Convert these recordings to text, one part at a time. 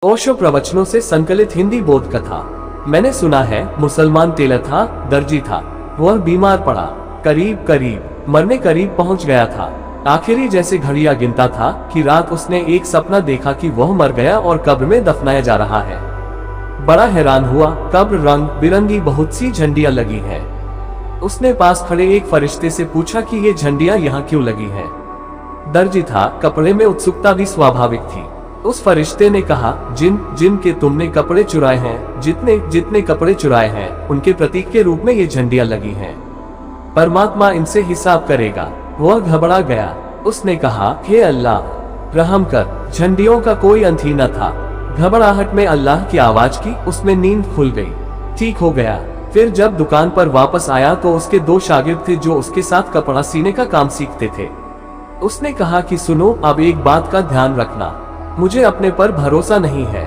ओशो प्रवचनों से संकलित हिंदी बोध कथा। मैंने सुना है मुसलमान टेलर था, दर्जी था। वह बीमार पड़ा, करीब मरने करीब पहुंच गया था। आखिरी जैसे घड़ियां गिनता था कि रात उसने एक सपना देखा कि वह मर गया और कब्र में दफनाया जा रहा है। बड़ा हैरान हुआ, कब्र रंग बिरंगी बहुत सी झंडियां लगी हैं। उसने पास खड़े एक फरिश्ते से पूछा कि ये झंडियां यहाँ क्यों लगी हैं। दर्जी था, कपड़े में उत्सुकता भी स्वाभाविक थी। उस फरिश्ते ने कहा, जिन के तुमने कपड़े चुराए हैं, जितने कपड़े चुराए हैं, उनके प्रतीक के रूप में ये झंडियां लगी हैं। परमात्मा इनसे हिसाब करेगा। वह घबरा गया। उसने कहा, हे अल्लाह, रहम कर। झंडियों का कोई अंत ही न था। घबराहट में अल्लाह की आवाज की, उसमें नींद खुल गई, ठीक हो गया। फिर जब दुकान पर वापस आया तो उसके दो शागिर्द थे जो उसके साथ कपड़ा सीने का काम सीखते थे। उसने कहा कि सुनो, अब एक बात का ध्यान रखना, मुझे अपने पर भरोसा नहीं है।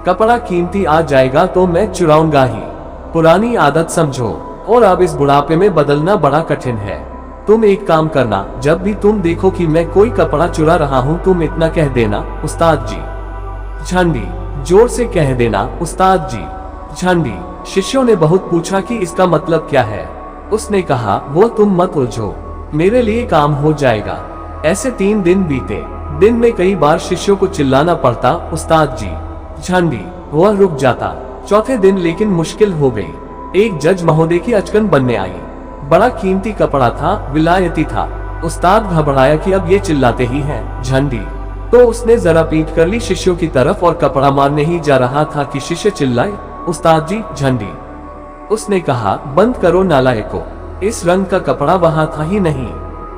कपड़ा कीमती आ जाएगा तो मैं चुराऊंगा ही। पुरानी आदत समझो, और अब इस बुढ़ापे में बदलना बड़ा कठिन है। तुम एक काम करना, जब भी तुम देखो कि मैं कोई कपड़ा चुरा रहा हूँ, तुम इतना कह देना, उस्ताद जी झंडी। जोर से कह देना, उस्ताद जी झंडी। शिष्यों ने बहुत पूछा कि इसका मतलब क्या है। उसने कहा, वो तुम मत उलझो, मेरे लिए काम हो जाएगा। ऐसे 3 दिन बीते। दिन में कई बार शिष्यों को चिल्लाना पड़ता, उस्ताद जी झंडी। वह रुक जाता। चौथे दिन लेकिन मुश्किल हो गई। एक जज महोदय की अचकन बनने आई। बड़ा कीमती कपड़ा था, विलायती था। उस्ताद घबराया कि अब ये चिल्लाते ही हैं, झंडी। तो उसने जरा पीठ कर ली शिष्यों की तरफ और कपड़ा मारने ही जा रहा था कि शिष्य चिल्लाए, उस्ताद जी झंडी। उसने कहा, बंद करो नालायकों, इस रंग का कपड़ा वहां था ही नहीं।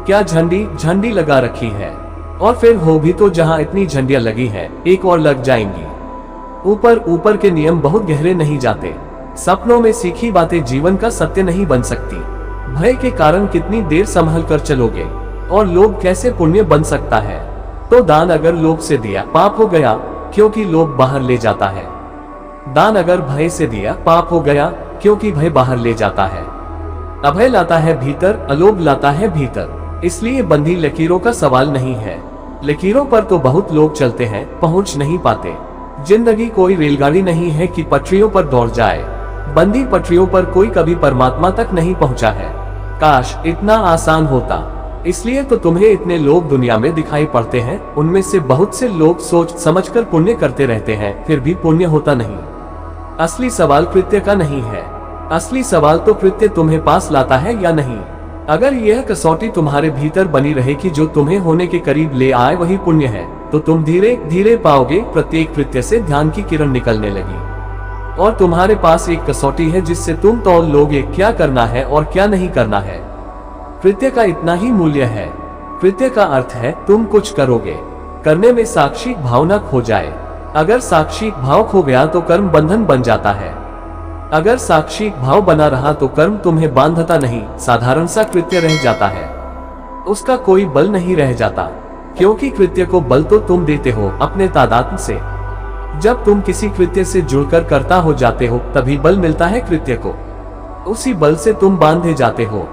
क्या झंडी लगा रखी है? और फिर हो भी तो जहाँ इतनी झंडियां लगी हैं, एक और लग जाएंगी। ऊपर के नियम बहुत गहरे नहीं जाते। सपनों में सीखी बातें जीवन का सत्य नहीं बन सकती। भय के कारण कितनी देर संभल कर चलोगे, और लोभ कैसे पुण्य बन सकता है। तो दान अगर लोभ से दिया, पाप हो गया, क्योंकि लोभ बाहर ले जाता है। दान अगर भय से दिया, पाप हो गया, क्योंकि भय बाहर ले जाता है। अभय लाता है भीतर, अलोभ लाता है भीतर। इसलिए बंधी लकीरों का सवाल नहीं है। लकीरों पर तो बहुत लोग चलते हैं, पहुंच नहीं पाते। जिंदगी कोई रेलगाड़ी नहीं है कि पटरियों पर दौड़ जाए। बंधी पटरियों पर कोई कभी परमात्मा तक नहीं पहुंचा है। काश इतना आसान होता। इसलिए तो तुम्हें इतने लोग दुनिया में दिखाई पड़ते हैं। उनमें से बहुत से लोग सोच समझकर पुण्य करते रहते हैं, फिर भी पुण्य होता नहीं। असली सवाल कृत्य का नहीं है। असली सवाल तो कृत्य तुम्हें पास लाता है या नहीं। अगर यह कसौटी तुम्हारे भीतर बनी रहे कि जो तुम्हें होने के करीब ले आए वही पुण्य है, तो तुम धीरे धीरे पाओगे प्रत्येक कृत्य से ध्यान की किरण निकलने लगी। और तुम्हारे पास एक कसौटी है जिससे तुम तौल लोगे क्या करना है और क्या नहीं करना है। कृत्य का इतना ही मूल्य है। कृत्य का अर्थ है तुम कुछ करोगे, करने में साक्षी भाव न खो जाए। अगर साक्षी भाव खो गया तो कर्म बंधन बन जाता है। अगर साक्षी भाव बना रहा तो कर्म तुम्हें बांधता नहीं, साधारण सा कृत्य रह जाता है। उसका कोई बल नहीं रह जाता, क्योंकि कृत्य को बल तो तुम देते हो अपने तादात्म्य से। जब तुम किसी कृत्य से जुड़कर कर्ता हो जाते हो, तभी बल मिलता है कृत्य को। उसी बल से तुम बांधे जाते हो।